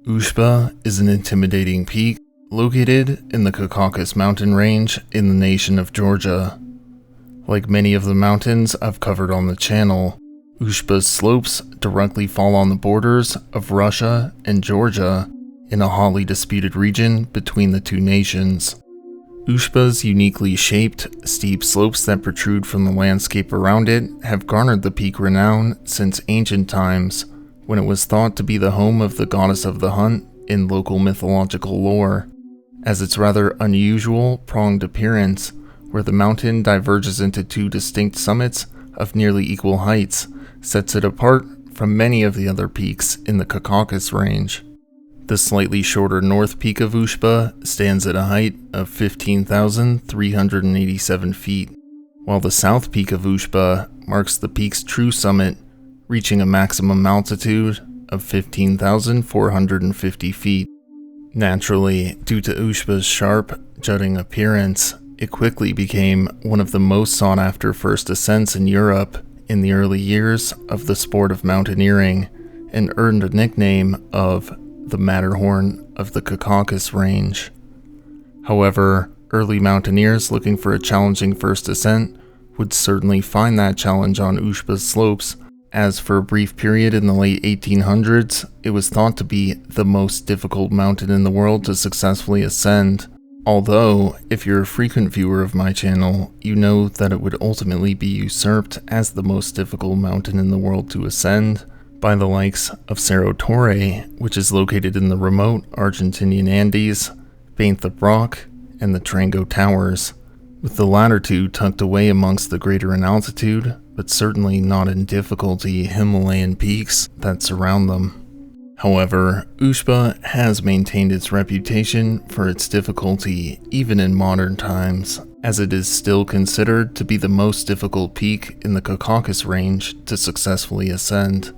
Ushba is an intimidating peak located in the Caucasus mountain range in the nation of Georgia. Like many of the mountains I've covered on the channel, Ushba's slopes directly fall on the borders of Russia and Georgia in a hotly disputed region between the two nations. Ushba's uniquely shaped, steep slopes that protrude from the landscape around it have garnered the peak renown since ancient times, when it was thought to be the home of the goddess of the hunt in local mythological lore, as its rather unusual pronged appearance, where the mountain diverges into two distinct summits of nearly equal heights, sets it apart from many of the other peaks in the Caucasus range. The slightly shorter north peak of Ushba stands at a height of 15,387 feet, while the south peak of Ushba marks the peak's true summit, reaching a maximum altitude of 15,450 feet. Naturally, due to Ushba's sharp, jutting appearance, it quickly became one of the most sought-after first ascents in Europe in the early years of the sport of mountaineering, and earned a nickname of the Matterhorn of the Caucasus range. However, early mountaineers looking for a challenging first ascent would certainly find that challenge on Ushba's slopes, as for a brief period in the late 1800s, it was thought to be the most difficult mountain in the world to successfully ascend. Although, if you're a frequent viewer of my channel, you know that it would ultimately be usurped as the most difficult mountain in the world to ascend by the likes of Cerro Torre, which is located in the remote Argentinian Andes, Bainth Rock, and the Trango Towers, with the latter two tucked away amongst the greater in altitude, but certainly not in difficulty, Himalayan peaks that surround them. However, Ushba has maintained its reputation for its difficulty even in modern times, as it is still considered to be the most difficult peak in the Caucasus range to successfully ascend.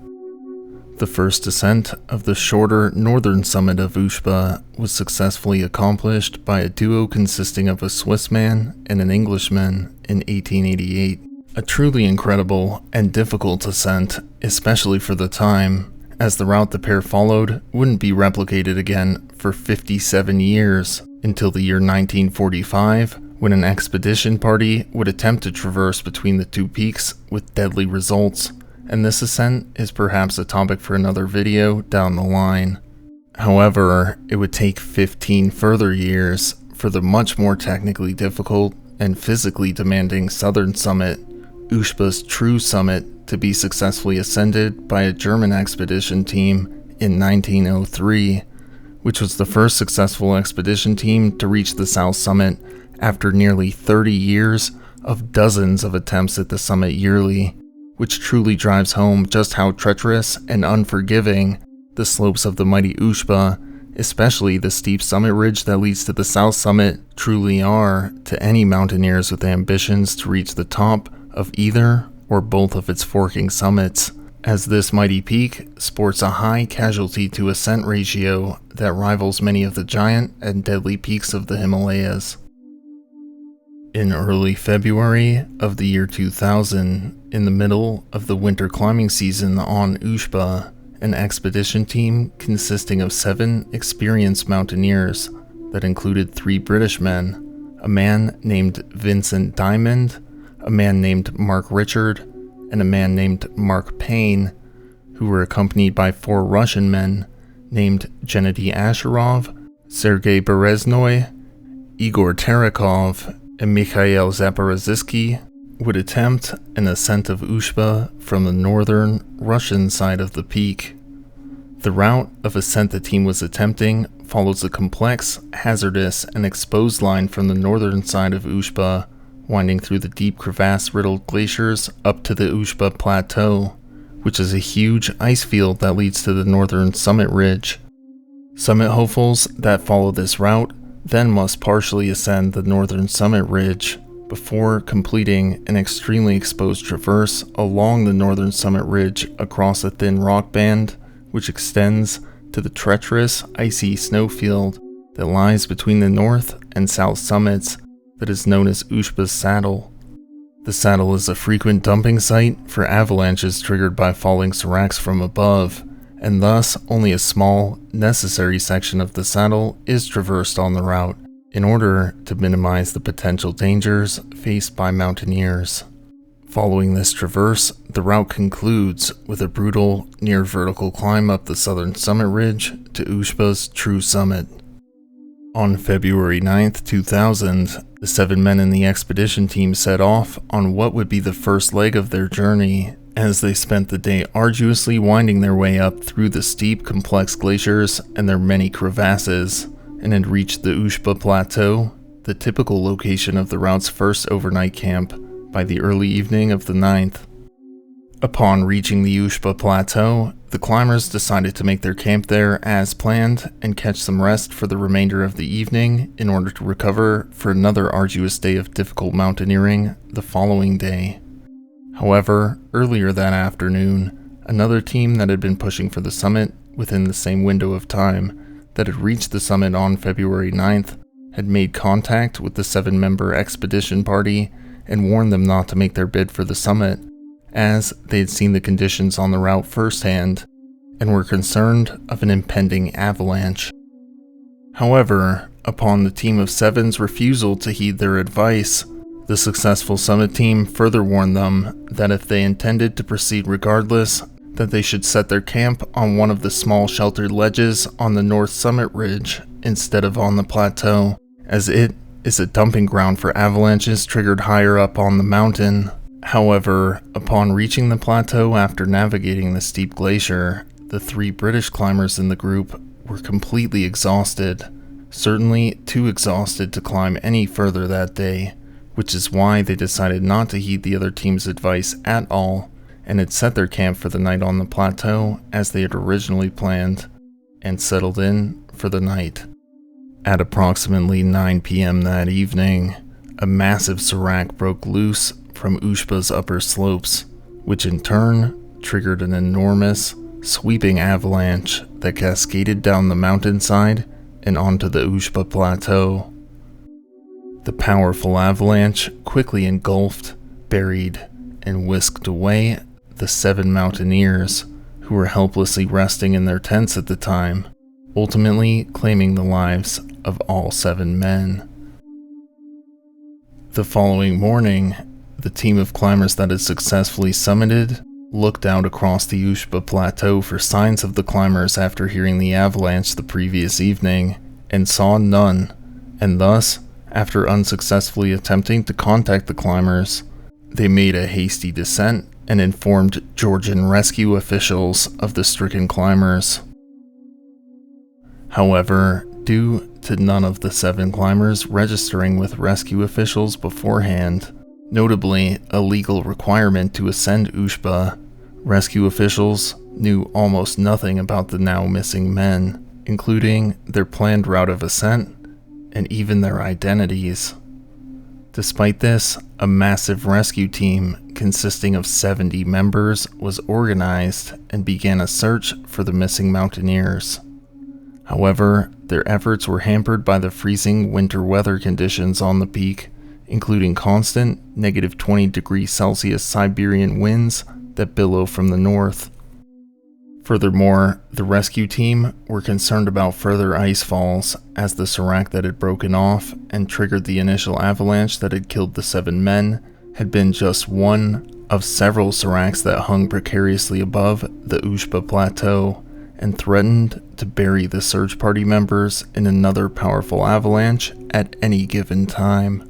The first ascent of the shorter northern summit of Ushba was successfully accomplished by a duo consisting of a Swiss man and an Englishman in 1888. A truly incredible and difficult ascent, especially for the time, as the route the pair followed wouldn't be replicated again for 57 years, until the year 1945, when an expedition party would attempt to traverse between the two peaks with deadly results, and this ascent is perhaps a topic for another video down the line. However, it would take 15 further years for the much more technically difficult and physically demanding southern summit, Ushba's true summit, to be successfully ascended by a German expedition team in 1903, which was the first successful expedition team to reach the south summit after nearly 30 years of dozens of attempts at the summit yearly, which truly drives home just how treacherous and unforgiving the slopes of the mighty Ushba, especially the steep summit ridge that leads to the south summit, truly are to any mountaineers with ambitions to reach the top of either or both of its forking summits, as this mighty peak sports a high casualty to ascent ratio that rivals many of the giant and deadly peaks of the Himalayas. In early February of the year 2000, in the middle of the winter climbing season on Ushba, an expedition team consisting of 7 experienced mountaineers that included 3 British men, a man named Vincent Diamond, a man named Mark Richard, and a man named Mark Payne, who were accompanied by 4 Russian men named Gennady Asherov, Sergei Bereznoy, Igor Terekov, and Mikhail Zaporozhsky, would attempt an ascent of Ushba from the northern Russian side of the peak. The route of ascent the team was attempting follows a complex, hazardous, and exposed line from the northern side of Ushba, winding through the deep crevasse-riddled glaciers up to the Ushba Plateau, which is a huge ice field that leads to the northern summit ridge. Summit hopefuls that follow this route then must partially ascend the northern summit ridge before completing an extremely exposed traverse along the northern summit ridge across a thin rock band, which extends to the treacherous, icy snowfield that lies between the north and south summits that is known as Ushba's Saddle. The saddle is a frequent dumping site for avalanches triggered by falling seracs from above, and thus only a small, necessary section of the saddle is traversed on the route in order to minimize the potential dangers faced by mountaineers. Following this traverse, the route concludes with a brutal, near-vertical climb up the southern summit ridge to Ushba's true summit. On February 9th, 2000, the 7 men in the expedition team set off on what would be the first leg of their journey, as they spent the day arduously winding their way up through the steep, complex glaciers and their many crevasses, and had reached the Ushba Plateau, the typical location of the route's first overnight camp, by the early evening of the 9th. Upon reaching the Ushba Plateau, the climbers decided to make their camp there as planned and catch some rest for the remainder of the evening in order to recover for another arduous day of difficult mountaineering the following day. However, earlier that afternoon, another team that had been pushing for the summit within the same window of time that had reached the summit on February 9th had made contact with the 7-member expedition party and warned them not to make their bid for the summit, as they had seen the conditions on the route firsthand and were concerned of an impending avalanche. However, upon the team of 7's refusal to heed their advice, the successful summit team further warned them that if they intended to proceed regardless, that they should set their camp on one of the small sheltered ledges on the north summit ridge instead of on the plateau, as it is a dumping ground for avalanches triggered higher up on the mountain. However, upon reaching the plateau after navigating the steep glacier, the 3 British climbers in the group were completely exhausted, certainly too exhausted to climb any further that day, which is why they decided not to heed the other team's advice at all and had set their camp for the night on the plateau as they had originally planned, and settled in for the night. At approximately 9 p.m. that evening, a massive serac broke loose from Ushba's upper slopes, which in turn triggered an enormous, sweeping avalanche that cascaded down the mountainside and onto the Ushba Plateau. The powerful avalanche quickly engulfed, buried, and whisked away the 7 mountaineers who were helplessly resting in their tents at the time, ultimately claiming the lives of all 7 men. The following morning, the team of climbers that had successfully summited looked out across the Ushba Plateau for signs of the climbers after hearing the avalanche the previous evening, and saw none, and thus, after unsuccessfully attempting to contact the climbers, they made a hasty descent and informed Georgian rescue officials of the stricken climbers. However, due to none of the 7 climbers registering with rescue officials beforehand, notably a legal requirement to ascend Ushba, rescue officials knew almost nothing about the now missing men, including their planned route of ascent and even their identities. Despite this, a massive rescue team consisting of 70 members was organized and began a search for the missing mountaineers. However, their efforts were hampered by the freezing winter weather conditions on the peak, including constant -20°C Siberian winds that billow from the north. Furthermore, the rescue team were concerned about further ice falls, as the serac that had broken off and triggered the initial avalanche that had killed the 7 men had been just one of several seracs that hung precariously above the Ushba Plateau and threatened to bury the search party members in another powerful avalanche at any given time.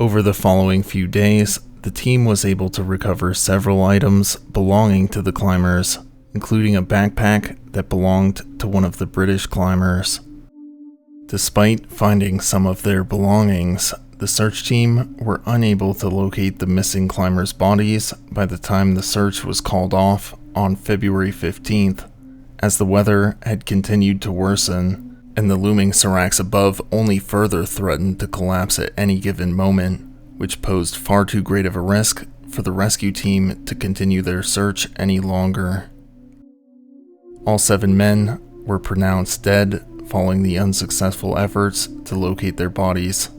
Over the following few days, the team was able to recover several items belonging to the climbers, including a backpack that belonged to one of the British climbers. Despite finding some of their belongings, the search team were unable to locate the missing climbers' bodies by the time the search was called off on February 15th, as the weather had continued to worsen, and the looming seracs above only further threatened to collapse at any given moment, which posed far too great of a risk for the rescue team to continue their search any longer. All 7 men were pronounced dead following the unsuccessful efforts to locate their bodies.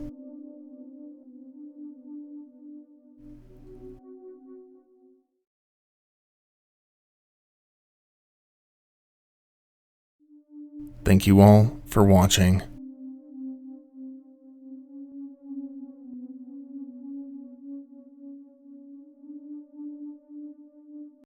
Thank you all for watching.